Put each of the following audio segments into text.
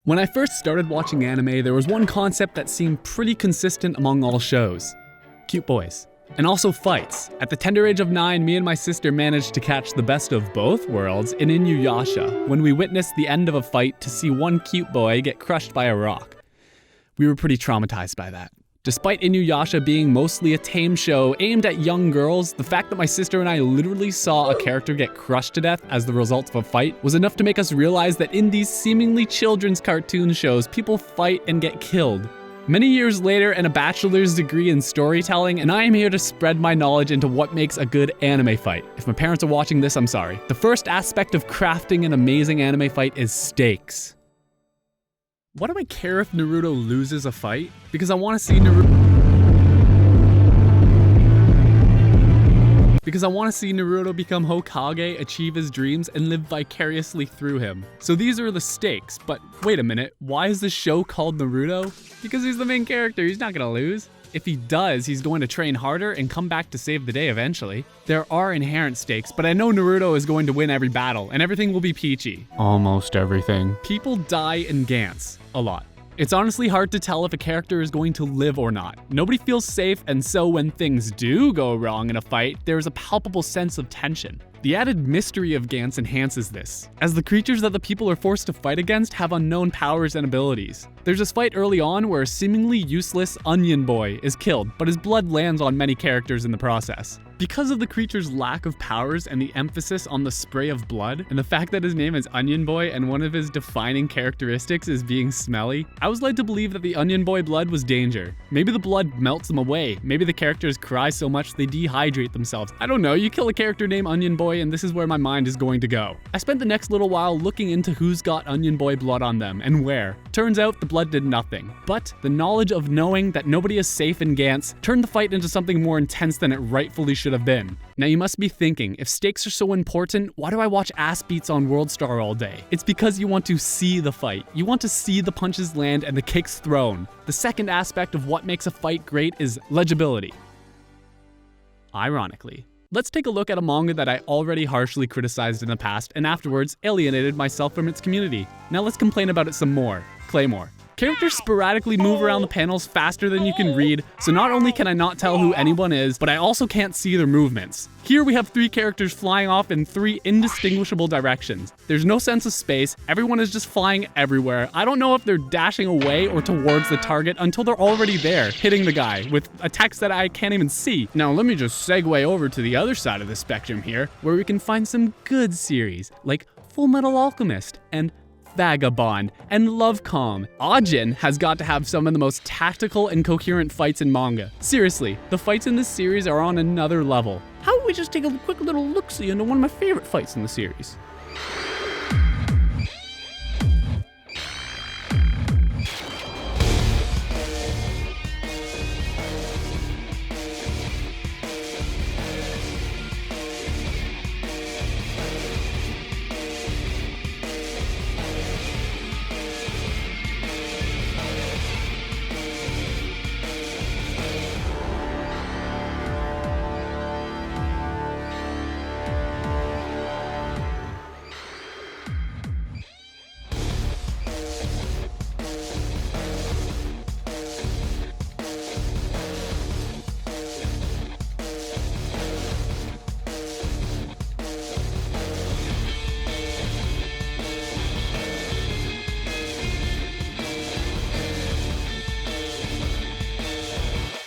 When I first started watching anime, there was one concept that seemed pretty consistent among all shows. Cute boys. And also fights. At the tender age of 9, me and my sister managed to catch the best of both worlds in Inuyasha, when we witnessed the end of a fight to see one cute boy get crushed by a rock. We were pretty traumatized by that. Despite Inuyasha being mostly a tame show aimed at young girls, the fact that my sister and I literally saw a character get crushed to death as the result of a fight was enough to make us realize that in these seemingly children's cartoon shows, people fight and get killed. Many years later and a bachelor's degree in storytelling, and I am here to spread my knowledge into what makes a good anime fight. If my parents are watching this, I'm sorry. The first aspect of crafting an amazing anime fight is stakes. What do I care if Naruto loses a fight? Because I want to see Naruto become Hokage, achieve his dreams, and live vicariously through him. So these are the stakes, but wait a minute, why is this show called Naruto? Because he's the main character, he's not gonna lose. If he does, he's going to train harder and come back to save the day eventually. There are inherent stakes, but I know Naruto is going to win every battle, and everything will be peachy. Almost everything. People die in Gantz. A lot. It's honestly hard to tell if a character is going to live or not. Nobody feels safe, and so when things do go wrong in a fight, there's a palpable sense of tension. The added mystery of Gantz enhances this, as the creatures that the people are forced to fight against have unknown powers and abilities. There's this fight early on where a seemingly useless onion boy is killed, but his blood lands on many characters in the process. Because of the creature's lack of powers and the emphasis on the spray of blood, and the fact that his name is Onion Boy and one of his defining characteristics is being smelly, I was led to believe that the Onion Boy blood was danger. Maybe the blood melts them away, maybe the characters cry so much they dehydrate themselves. I don't know, you kill a character named Onion Boy and this is where my mind is going to go. I spent the next little while looking into who's got Onion Boy blood on them and where. Turns out the blood did nothing. But the knowledge of knowing that nobody is safe in Gantz turned the fight into something more intense than it rightfully should have been. Now you must be thinking, if stakes are so important, why do I watch ass beats on World Star all day? It's because you want to see the fight. You want to see the punches land and the kicks thrown. The second aspect of what makes a fight great is legibility. Ironically. Let's take a look at a manga that I already harshly criticized in the past and afterwards alienated myself from its community. Now let's complain about it some more. Claymore. Characters sporadically move around the panels faster than you can read, so not only can I not tell who anyone is, but I also can't see their movements. Here we have 3 characters flying off in 3 indistinguishable directions. There's no sense of space, everyone is just flying everywhere. I don't know if they're dashing away or towards the target until they're already there, hitting the guy, with attacks that I can't even see. Now let me just segue over to the other side of the spectrum here, where we can find some good series, like Full Metal Alchemist, and Vagabond, and Lovecom. Ajin has got to have some of the most tactical and coherent fights in manga. Seriously, the fights in this series are on another level. How about we just take a quick little look-see into one of my favorite fights in the series?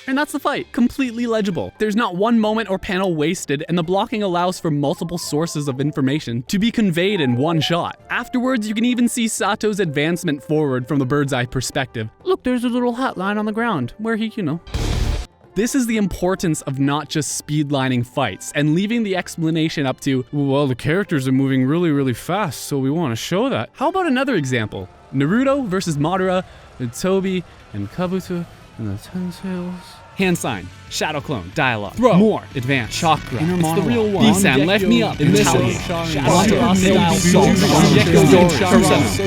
And that's the fight, completely legible. There's not one moment or panel wasted, and the blocking allows for multiple sources of information to be conveyed in one shot. Afterwards, you can even see Sato's advancement forward from the bird's eye perspective. Look, there's a little hat line on the ground, where he, This is the importance of not just speedlining fights and leaving the explanation up to, well, the characters are moving really, really fast, so we want to show that. How about another example? Naruto versus Madara, and Tobi, and Kabuto, and the Ten Tails. Hand sign, shadow clone, dialogue, throw, more, advance, chakra, it's the real one. B-San, left me up,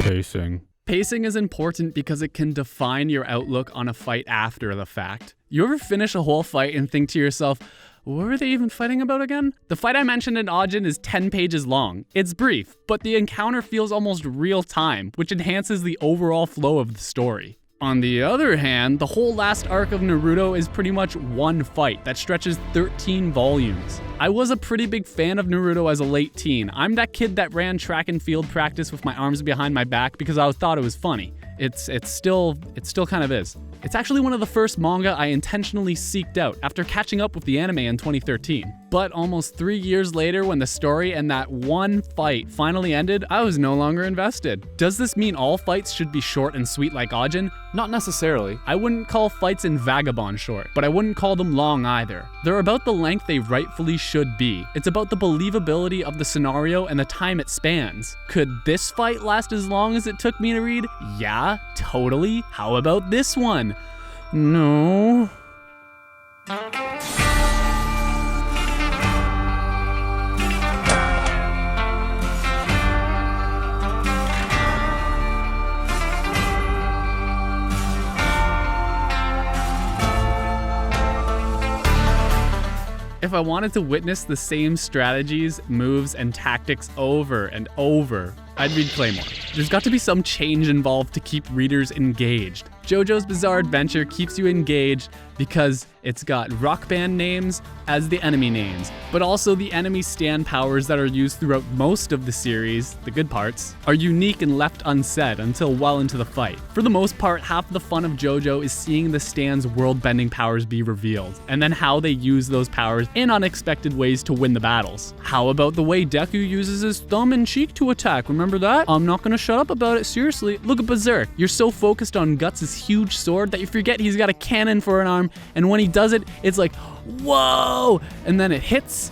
Pacing. Pacing is important because it can define your outlook on a fight after the fact. You ever finish a whole fight and think to yourself, What were they even fighting about again? The fight I mentioned in Ajin is 10 pages long. It's brief, but the encounter feels almost real time, which enhances the overall flow of the story. On the other hand, the whole last arc of Naruto is pretty much one fight that stretches 13 volumes. I was a pretty big fan of Naruto as a late teen. I'm that kid that ran track and field practice with my arms behind my back because I thought it was funny. It still kind of is. It's actually one of the first manga I intentionally seeked out after catching up with the anime in 2013. But almost 3 years later, when the story and that one fight finally ended, I was no longer invested. Does this mean all fights should be short and sweet like Ajin? Not necessarily. I wouldn't call fights in Vagabond short, but I wouldn't call them long either. They're about the length they rightfully should be. It's about the believability of the scenario and the time it spans. Could this fight last as long as it took me to read? Yeah, totally. How about this one? No. If I wanted to witness the same strategies, moves, and tactics over and over, I'd read Claymore. There's got to be some change involved to keep readers engaged. JoJo's Bizarre Adventure keeps you engaged because it's got rock band names as the enemy names, but also the enemy stand powers that are used throughout most of the series, the good parts, are unique and left unsaid until well into the fight. For the most part, half the fun of JoJo is seeing the stand's world-bending powers be revealed, and then how they use those powers in unexpected ways to win the battles. How about the way Deku uses his thumb and cheek to attack? Remember that? I'm not gonna shut up about it, seriously. Look at Berserk. You're so focused on Guts' huge sword that you forget he's got a cannon for an arm, and when he does it, it's like, whoa! And then it hits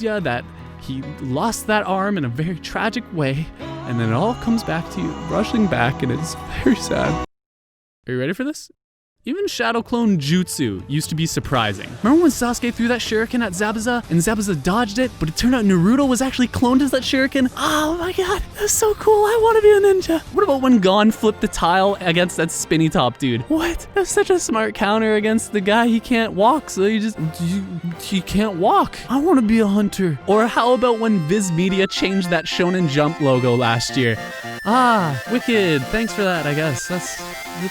you that he lost that arm in a very tragic way, and then it all comes back to you, rushing back, and it's very sad. Are you ready for this? Even Shadow Clone Jutsu used to be surprising. Remember when Sasuke threw that shuriken at Zabuza and Zabuza dodged it, but it turned out Naruto was actually cloned as that shuriken? Oh my god, that's so cool, I want to be a ninja. What about when Gon flipped the tile against that spinny top dude? What? That's such a smart counter against the guy he can't walk, so he can't walk. I want to be a hunter. Or how about when Viz Media changed that Shonen Jump logo last year? Ah, wicked, thanks for that, I guess.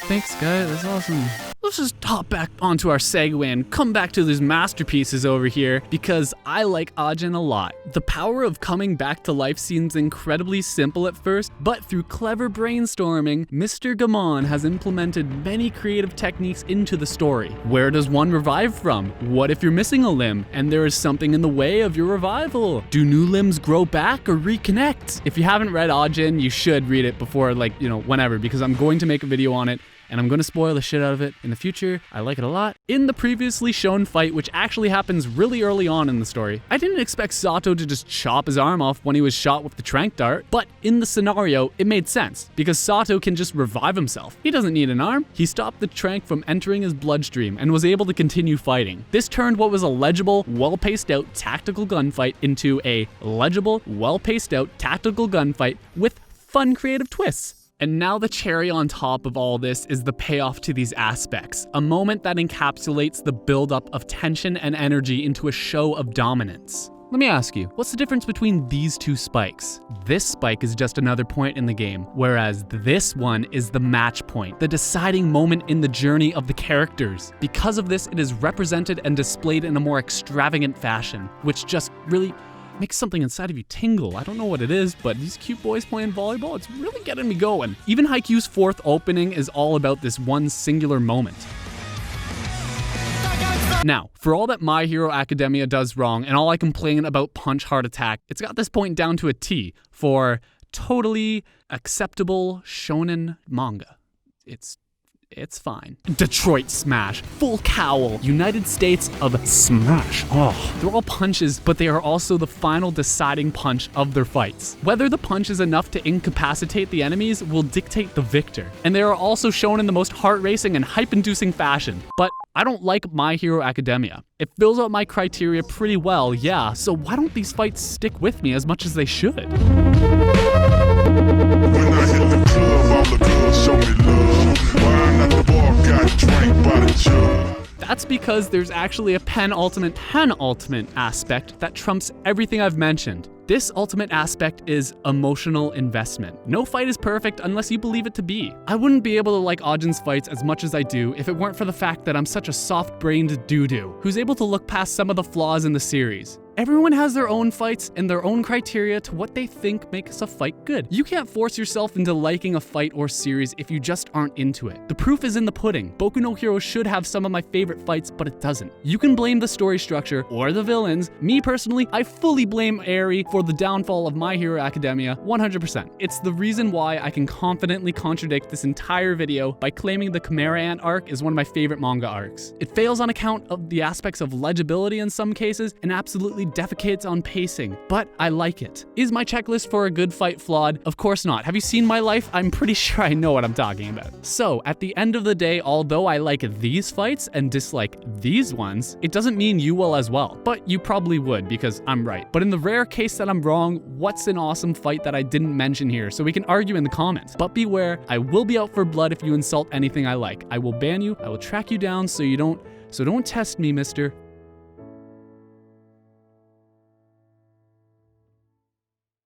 Thanks, guy, that's awesome. Let's just hop back onto our segue and come back to these masterpieces over here because I like Ajin a lot. The power of coming back to life seems incredibly simple at first, but through clever brainstorming, Mr. Gamon has implemented many creative techniques into the story. Where does one revive from? What if you're missing a limb and there is something in the way of your revival? Do new limbs grow back or reconnect? If you haven't read Ajin, you should read it before, whenever, because I'm going to make a video on it. And I'm going to spoil the shit out of it in the future. I like it a lot. In the previously shown fight, which actually happens really early on in the story, I didn't expect Sato to just chop his arm off when he was shot with the trank dart, but in the scenario, it made sense, because Sato can just revive himself. He doesn't need an arm. He stopped the trank from entering his bloodstream and was able to continue fighting. This turned what was a legible, well-paced out tactical gunfight into a legible, well-paced out tactical gunfight with fun creative twists. And now the cherry on top of all this is the payoff to these aspects, a moment that encapsulates the buildup of tension and energy into a show of dominance. Let me ask you, what's the difference between these two spikes? This spike is just another point in the game, whereas this one is the match point, the deciding moment in the journey of the characters. Because of this, it is represented and displayed in a more extravagant fashion, which just really makes something inside of you tingle. I don't know what it is, but these cute boys playing volleyball, it's really getting me going. Even Haikyuu's fourth opening is all about this one singular moment. Now, for all that My Hero Academia does wrong and all I complain about Punch Heart Attack, it's got this point down to a T for totally acceptable shonen manga. It's fine. Detroit Smash, Full Cowl, United States of Smash. Oh, they're all punches, but they are also the final deciding punch of their fights. Whether the punch is enough to incapacitate the enemies will dictate the victor. And they are also shown in the most heart-racing and hype-inducing fashion. But I don't like My Hero Academia. It fills out my criteria pretty well, yeah, so why don't these fights stick with me as much as they should? When I hit the club, all the girls show me love. Wine at the bar, got drank by the jug. That's because there's actually a penultimate aspect that trumps everything I've mentioned. This ultimate aspect is emotional investment. No fight is perfect unless you believe it to be. I wouldn't be able to like Ajin's fights as much as I do if it weren't for the fact that I'm such a soft-brained doo-doo who's able to look past some of the flaws in the series. Everyone has their own fights and their own criteria to what they think makes a fight good. You can't force yourself into liking a fight or series if you just aren't into it. The proof is in the pudding. Boku no Hero should have some of my favorite fights, but it doesn't. You can blame the story structure or the villains. Me personally, I fully blame Eri for the downfall of My Hero Academia 100%. It's the reason why I can confidently contradict this entire video by claiming the Chimera Ant arc is one of my favorite manga arcs. It fails on account of the aspects of legibility in some cases and absolutely defecates on pacing, but I like it. Is my checklist for a good fight flawed? Of course not. Have you seen my life? I'm pretty sure I know what I'm talking about. So, at the end of the day, although I like these fights and dislike these ones, it doesn't mean you will as well. But you probably would, because I'm right. But in the rare case that I'm wrong, what's an awesome fight that I didn't mention here? So we can argue in the comments. But beware, I will be out for blood if you insult anything I like. I will ban you, I will track you down so don't test me, mister.